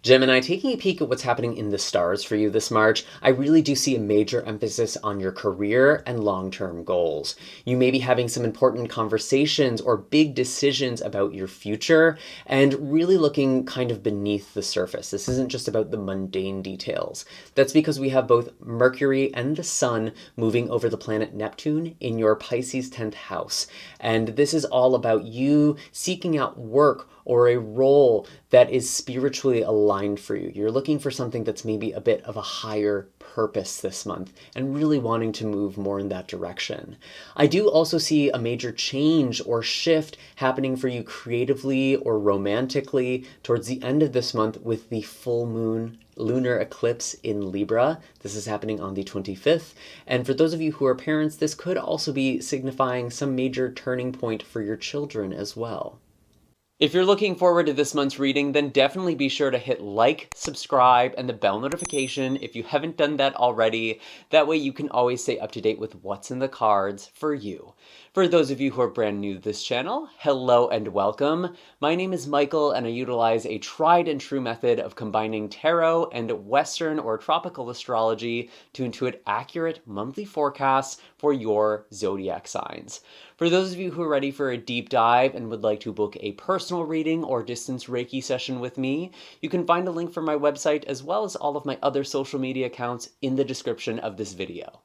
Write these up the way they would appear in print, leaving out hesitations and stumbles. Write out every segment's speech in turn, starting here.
Gemini, taking a peek at what's happening in the stars for you this March, I really do see a major emphasis on your career and long-term goals. You may be having some important conversations or big decisions about your future and really looking kind of beneath the surface. This isn't just about the mundane details. That's because we have both Mercury and the Sun moving over the planet Neptune in your Pisces 10th house. And this is all about you seeking out work or a role that is spiritually aligned for you. You're looking for something that's maybe a bit of a higher purpose this month and really wanting to move more in that direction. I do also see a major change or shift happening for you creatively or romantically towards the end of this month with the full moon lunar eclipse in Libra. This is happening on the 25th. And for those of you who are parents, this could also be signifying some major turning point for your children as well. If you're looking forward to this month's reading, then definitely be sure to hit like, subscribe, and the bell notification if you haven't done that already. That way you can always stay up to date with what's in the cards for you. For those of you who are brand new to this channel, hello and welcome. My name is Michael and I utilize a tried and true method of combining tarot and Western or tropical astrology to intuit accurate monthly forecasts for your zodiac signs. For those of you who are ready for a deep dive and would like to book a personal reading or distance Reiki session with me, you can find a link for my website as well as all of my other social media accounts in the description of this video.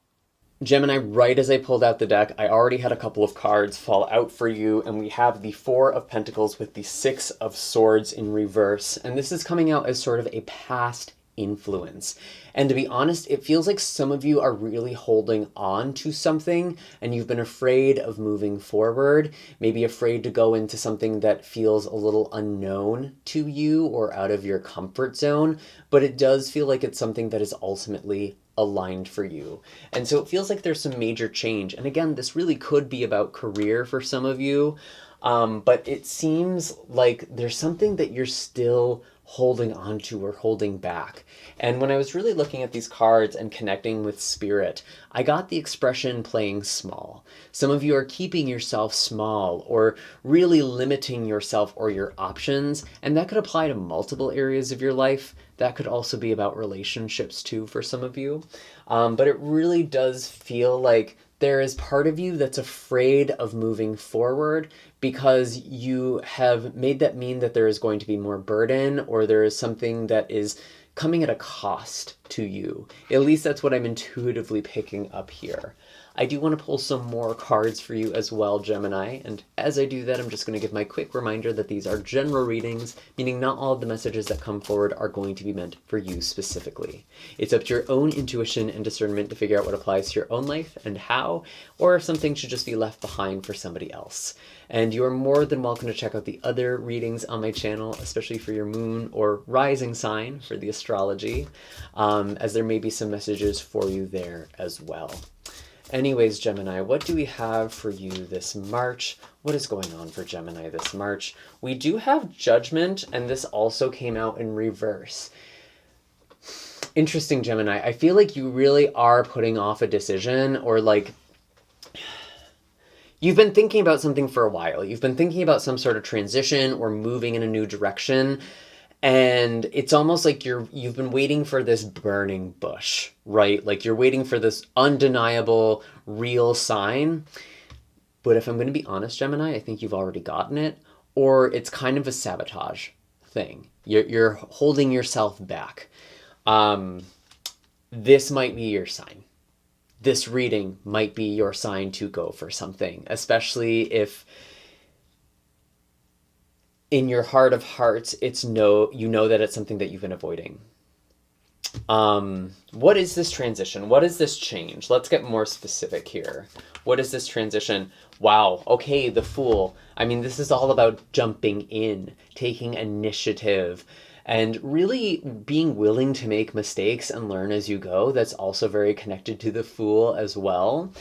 Gemini, right as I pulled out the deck, I already had a couple of cards fall out for you, and we have the Four of Pentacles with the Six of Swords in reverse, and this is coming out as sort of a past influence. And to be honest, it feels like some of you are really holding on to something and you've been afraid of moving forward, maybe afraid to go into something that feels a little unknown to you or out of your comfort zone, but it does feel like it's something that is ultimately aligned for you. And so it feels like there's some major change. And again, this really could be about career for some of you, but it seems like there's something that you're still holding on to or holding back. And when I was really looking at these cards and connecting with spirit, I got the expression playing small. Some of you are keeping yourself small or really limiting yourself or your options, and that could apply to multiple areas of your life. That could also be about relationships too for some of you. But it really does feel like there is part of you that's afraid of moving forward because you have made that mean that there is going to be more burden or there is something that is coming at a cost to you. At least that's what I'm intuitively picking up here. I do want to pull some more cards for you as well, Gemini, and as I do that, I'm just going to give my quick reminder that these are general readings, meaning not all of the messages that come forward are going to be meant for you specifically. It's up to your own intuition and discernment to figure out what applies to your own life and how, or if something should just be left behind for somebody else. And you are more than welcome to check out the other readings on my channel, especially for your moon or rising sign for the astrology, as there may be some messages for you there as well. Anyways, Gemini, what do we have for you this March? What is going on for Gemini this March? We do have Judgment, and this also came out in reverse. Interesting, Gemini. I feel like you really are putting off a decision, or like you've been thinking about something for a while. You've been thinking about some sort of transition or moving in a new direction. And it's almost like you've been waiting for this burning bush, right? Like you're waiting for this undeniable, real sign. But if I'm going to be honest, Gemini, I think you've already gotten it. Or it's kind of a sabotage thing. You're holding yourself back. This might be your sign. This reading might be your sign to go for something, especially if in your heart of hearts, you know that it's something that you've been avoiding. What is this transition? What is this change? Let's get more specific here. What is this transition? Wow. Okay. The Fool. I mean, this is all about jumping in, taking initiative, and really being willing to make mistakes and learn as you go. That's also very connected to the Fool as well.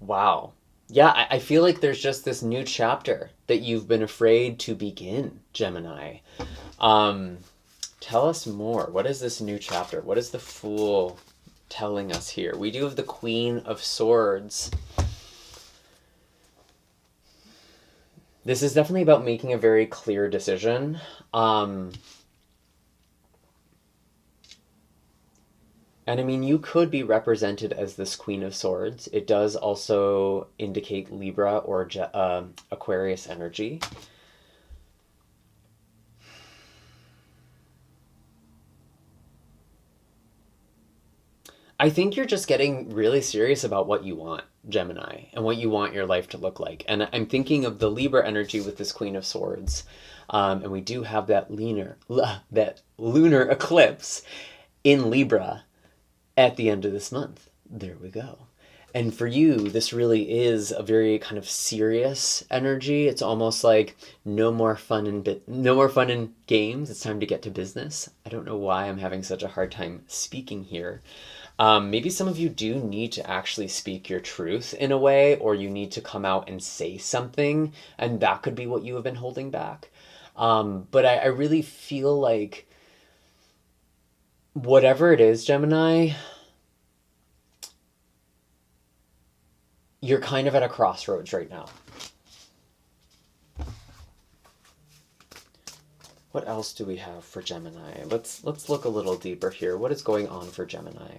Wow. Yeah, I feel like there's just this new chapter that you've been afraid to begin, Gemini. Tell us more. What is this new chapter? What is the Fool telling us here? We do have the Queen of Swords. This is definitely about making a very clear decision. And I mean, you could be represented as this Queen of Swords. It does also indicate Libra or Aquarius energy. I think you're just getting really serious about what you want, Gemini, and what you want your life to look like. And I'm thinking of the Libra energy with this Queen of Swords. And we do have that lunar eclipse in Libra at the end of this month. There we go. And for you, this really is a very kind of serious energy. It's almost like no more fun in games. It's time to get to business. I don't know why I'm having such a hard time speaking here. Maybe some of you do need to actually speak your truth in a way, or you need to come out and say something, and that could be what you have been holding back. But I really feel like whatever it is, Gemini, you're kind of at a crossroads right now. What else do we have for Gemini? Let's look a little deeper here. What is going on for Gemini?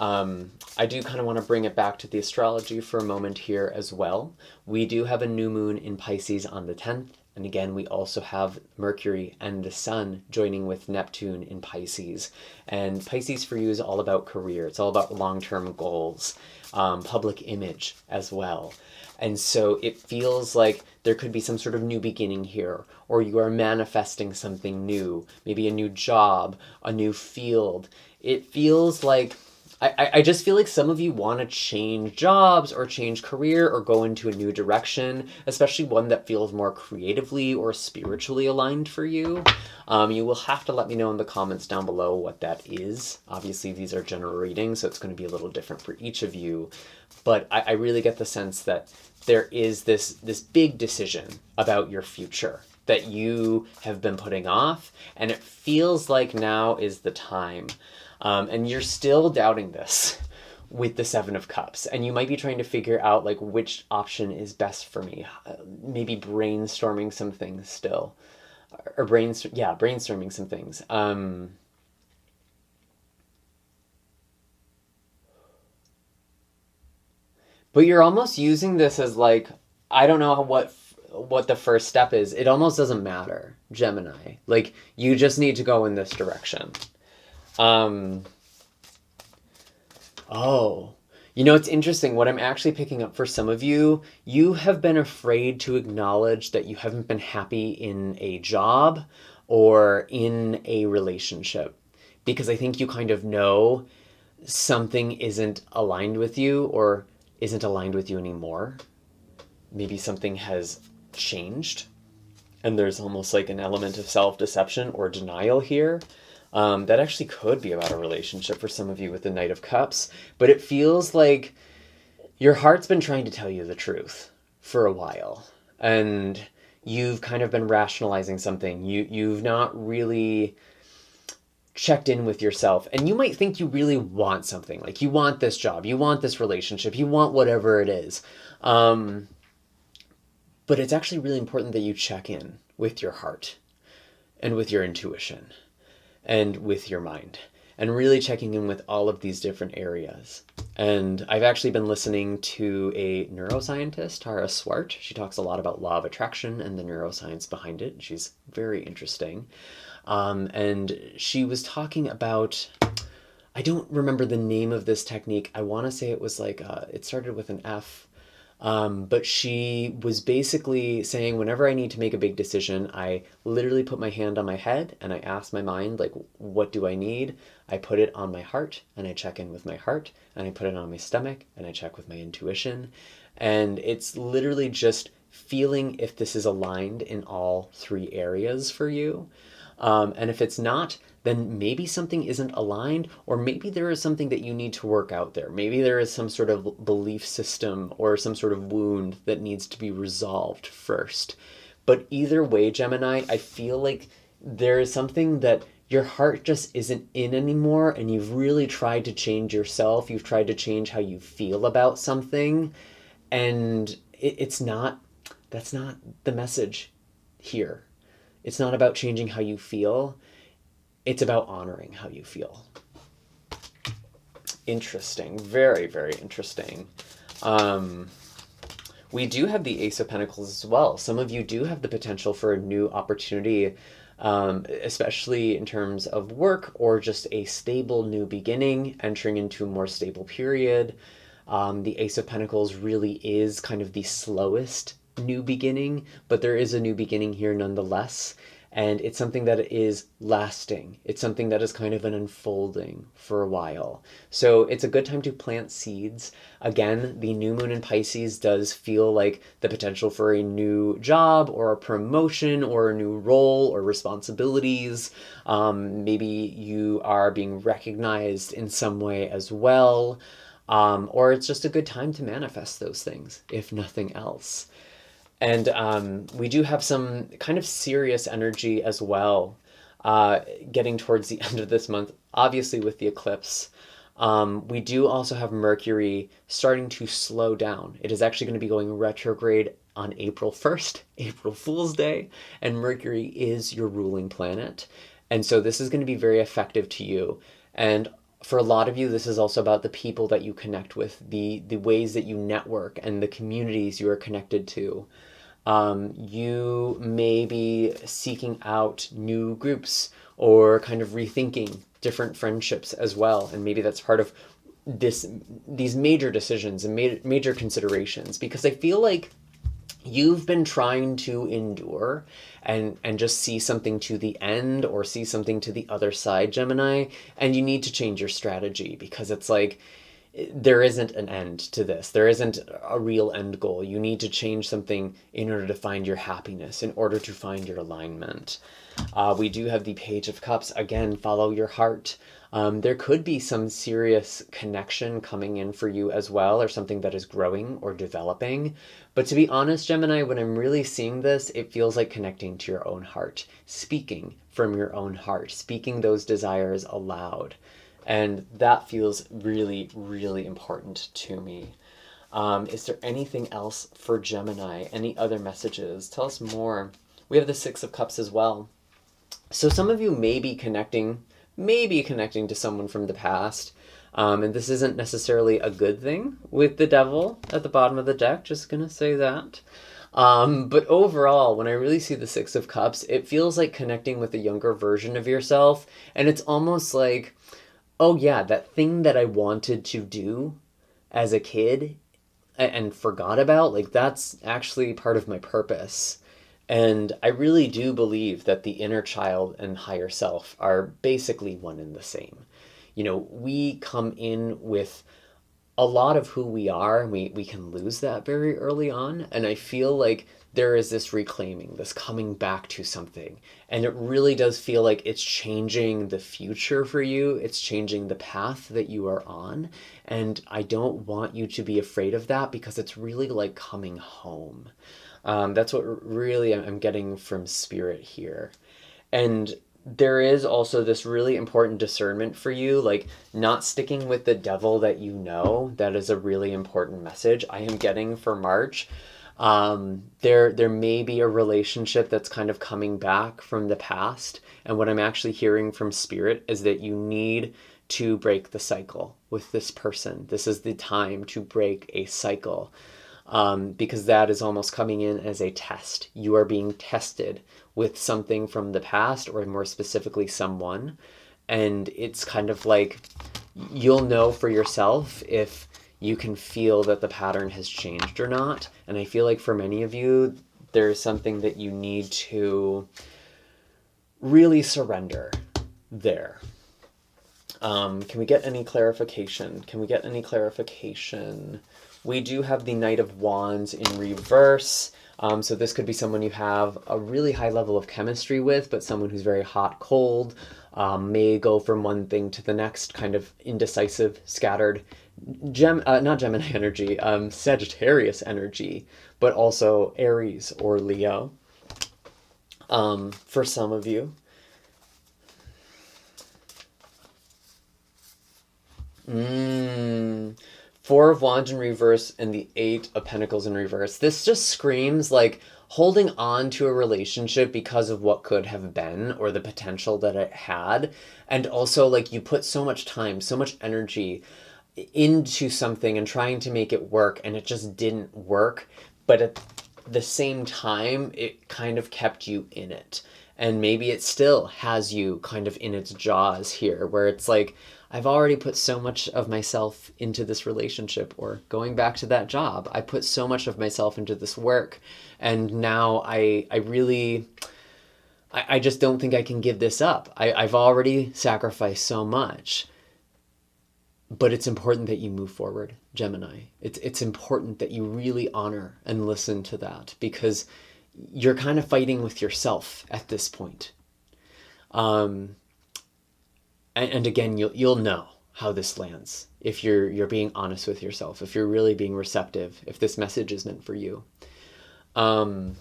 I do kind of want to bring it back to the astrology for a moment here as well. We do have a new moon in Pisces on the 10th. And again, we also have Mercury and the Sun joining with Neptune in Pisces. And Pisces for you is all about career. It's all about long-term goals, public image as well. And so it feels like there could be some sort of new beginning here, or you are manifesting something new, maybe a new job, a new field. It feels like, I just feel like some of you want to change jobs or change career or go into a new direction, especially one that feels more creatively or spiritually aligned for you. You will have to let me know in the comments down below what that is. Obviously, these are general readings, so it's going to be a little different for each of you. But I really get the sense that there is this big decision about your future that you have been putting off, and it feels like now is the time. And you're still doubting this with the Seven of Cups, and you might be trying to figure out like which option is best for me. Maybe brainstorming some things still, or brainstorming some things. But you're almost using this as like, I don't know what the first step is. It almost doesn't matter, Gemini. Like, you just need to go in this direction. Oh, it's interesting. What I'm actually picking up for some of you, you have been afraid to acknowledge that you haven't been happy in a job or in a relationship, because I think you kind of know something isn't aligned with you or isn't aligned with you anymore. Maybe something has changed, and there's almost like an element of self-deception or denial here. That actually could be about a relationship for some of you with the Knight of Cups, but it feels like your heart's been trying to tell you the truth for a while, and you've kind of been rationalizing something. You've not really checked in with yourself, and you might think you really want something, like you want this job, you want this relationship, you want whatever it is. But it's actually really important that you check in with your heart and with your intuition and with your mind, and really checking in with all of these different areas. And I've actually been listening to a neuroscientist, Tara Swart. She talks a lot about law of attraction and the neuroscience behind it. She's very interesting. And she was talking about, I don't remember the name of this technique. I want to say it was like, it started with an F. But she was basically saying, whenever I need to make a big decision, I literally put my hand on my head and I ask my mind, like, what do I need? I put it on my heart and I check in with my heart, and I put it on my stomach and I check with my intuition. And it's literally just feeling if this is aligned in all three areas for you. And if it's not, then maybe something isn't aligned, or maybe there is something that you need to work out there. Maybe there is some sort of belief system or some sort of wound that needs to be resolved first. But either way, Gemini, I feel like there is something that your heart just isn't in anymore, and you've really tried to change yourself. You've tried to change how you feel about something, and it's not That's not the message here. It's not about changing how you feel. It's about honoring how you feel. Interesting. Very, very interesting. We do have the Ace of Pentacles as well. Some of you do have the potential for a new opportunity, especially in terms of work or just a stable new beginning, entering into a more stable period. The Ace of Pentacles really is kind of the slowest new beginning, but there is a new beginning here nonetheless. And it's something that is lasting. It's something that is kind of an unfolding for a while. So it's a good time to plant seeds. Again, the new moon in Pisces does feel like the potential for a new job or a promotion or a new role or responsibilities. Maybe you are being recognized in some way as well. Or it's just a good time to manifest those things, if nothing else. And we do have some kind of serious energy as well, getting towards the end of this month, obviously with the eclipse. We do also have Mercury starting to slow down. It is actually going to be going retrograde on April 1st, April Fool's Day, and Mercury is your ruling planet. And so this is going to be very effective to you. And for a lot of you, this is also about the people that you connect with, the ways that you network and the communities you are connected to. You may be seeking out new groups or kind of rethinking different friendships as well. And maybe that's part of these major decisions and major considerations, because I feel like you've been trying to endure and just see something to the end or see something to the other side, Gemini, and you need to change your strategy, because it's like there isn't an end to this. There isn't a real end goal. You need to change something in order to find your happiness, in order to find your alignment. We do have the Page of Cups. Again, follow your heart. There could be some serious connection coming in for you as well, or something that is growing or developing. But to be honest, Gemini, when I'm really seeing this, it feels like connecting to your own heart, speaking from your own heart, speaking those desires aloud. And that feels really, really important to me. Is there anything else for Gemini? Any other messages? Tell us more. We have the Six of Cups as well. So some of you may be connecting to someone from the past. And this isn't necessarily a good thing with the Devil at the bottom of the deck. Just gonna say that. But overall, when I really see the Six of Cups, it feels like connecting with a younger version of yourself. And it's almost like, oh yeah, that thing that I wanted to do as a kid and forgot about, like that's actually part of my purpose. And I really do believe that the inner child and higher self are basically one and the same. You know, we come in with a lot of who we are, and we can lose that very early on. And I feel like there is this reclaiming, this coming back to something. And it really does feel like it's changing the future for you. It's changing the path that you are on. And I don't want you to be afraid of that, because it's really like coming home. That's what really I'm getting from Spirit here. And there is also this really important discernment for you, like not sticking with the devil that you know. That is a really important message I am getting for March. There may be a relationship that's kind of coming back from the past. And what I'm actually hearing from Spirit is that you need to break the cycle with this person. This is the time to break a cycle. Because that is almost coming in as a test. You are being tested with something from the past, or more specifically someone. And it's kind of like you'll know for yourself if you can feel that the pattern has changed or not. And I feel like for many of you, there's something that you need to really surrender there. Can we get any clarification? We do have the Knight of Wands in reverse. So this could be someone you have a really high level of chemistry with, but someone who's very hot, cold, may go from one thing to the next, kind of indecisive, scattered. Not Gemini energy, Sagittarius energy, but also Aries or Leo. For some of you. Four of Wands in reverse and the Eight of Pentacles in reverse. This just screams like holding on to a relationship because of what could have been or the potential that it had. And also like you put so much time, so much energy into something and trying to make it work, and it just didn't work. But at the same time, it kind of kept you in it. And maybe it still has you kind of in its jaws here, where it's like, I've already put so much of myself into this relationship, or going back to that job, I put so much of myself into this work, and now I just don't think I can give this up. I've already sacrificed so much. But it's important that you move forward, Gemini. It's important that you really honor and listen to that, because you're kind of fighting with yourself at this point. And again, you'll know how this lands if you're being honest with yourself, if you're really being receptive, if this message is meant for you. Wow.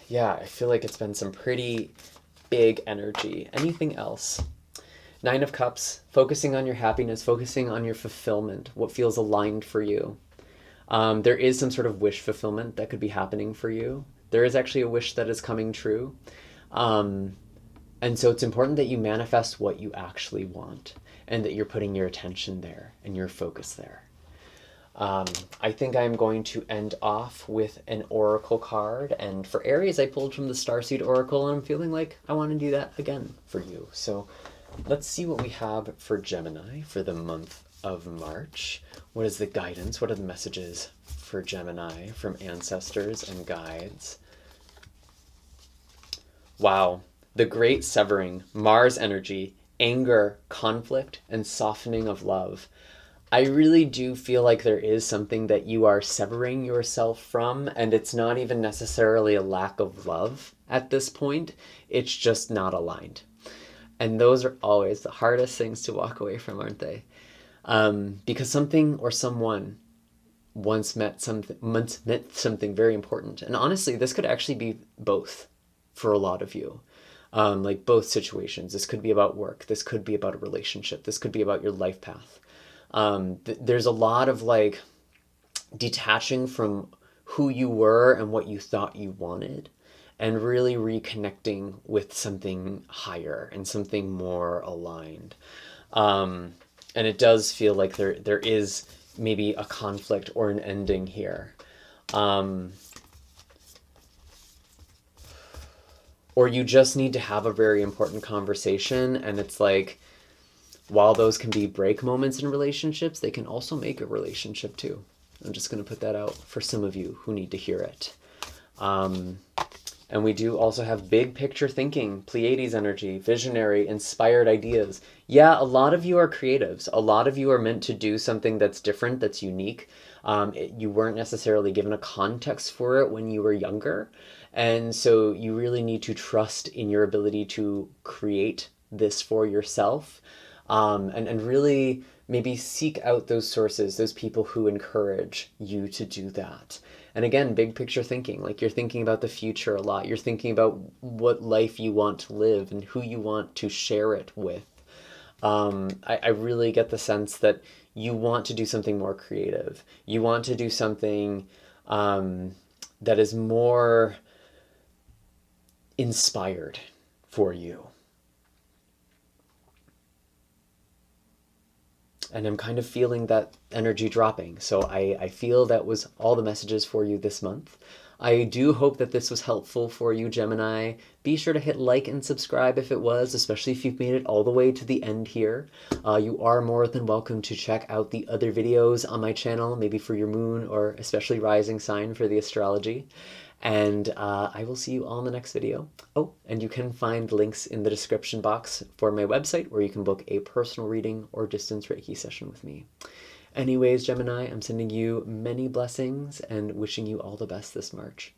Yeah, I feel like it's been some pretty big energy. Anything else? Nine of Cups, focusing on your happiness, focusing on your fulfillment, what feels aligned for you. There is some sort of wish fulfillment that could be happening for you. There is actually a wish that is coming true. And so it's important that you manifest what you actually want, and that you're putting your attention there and your focus there. I think I'm going to end off with an oracle card. And for Aries, I pulled from the Starseed Oracle, and I'm feeling like I want to do that again for you. So let's see what we have for Gemini for the month of March. What is the guidance? What are the messages for Gemini from ancestors and guides? Wow. The great severing, Mars energy, anger, conflict, and softening of love. I really do feel like there is something that you are severing yourself from, and it's not even necessarily a lack of love at this point. It's just not aligned. And those are always the hardest things to walk away from, aren't they? Because something or someone once meant something very important. And honestly, this could actually be both for a lot of you. Like both situations. This could be about work. This could be about a relationship. This could be about your life path. There's a lot of like detaching from who you were and what you thought you wanted, and really reconnecting with something higher and something more aligned. And it does feel like there is maybe a conflict or an ending here. Or you just need to have a very important conversation, and it's like, while those can be break moments in relationships, they can also make a relationship too. I'm just going to put that out for some of you who need to hear it. And we do also have big picture thinking, Pleiades energy, visionary, inspired ideas. Yeah, a lot of you are creatives. A lot of you are meant to do something that's different, that's unique. You weren't necessarily given a context for it when you were younger. And so you really need to trust in your ability to create this for yourself. And really maybe seek out those sources, those people who encourage you to do that. And again, big picture thinking, like you're thinking about the future a lot. You're thinking about what life you want to live and who you want to share it with. I really get the sense that you want to do something more creative. You want to do something that is more inspired for you. And I'm kind of feeling that energy dropping. So I feel that was all the messages for you this month. I do hope that this was helpful for you, Gemini. Be sure to hit like and subscribe if it was, especially if you've made it all the way to the end here. You are more than welcome to check out the other videos on my channel, maybe for your moon or especially rising sign for the astrology. And I will see you all in the next video. Oh, and you can find links in the description box for my website where you can book a personal reading or distance Reiki session with me. Anyways, Gemini, I'm sending you many blessings and wishing you all the best this March.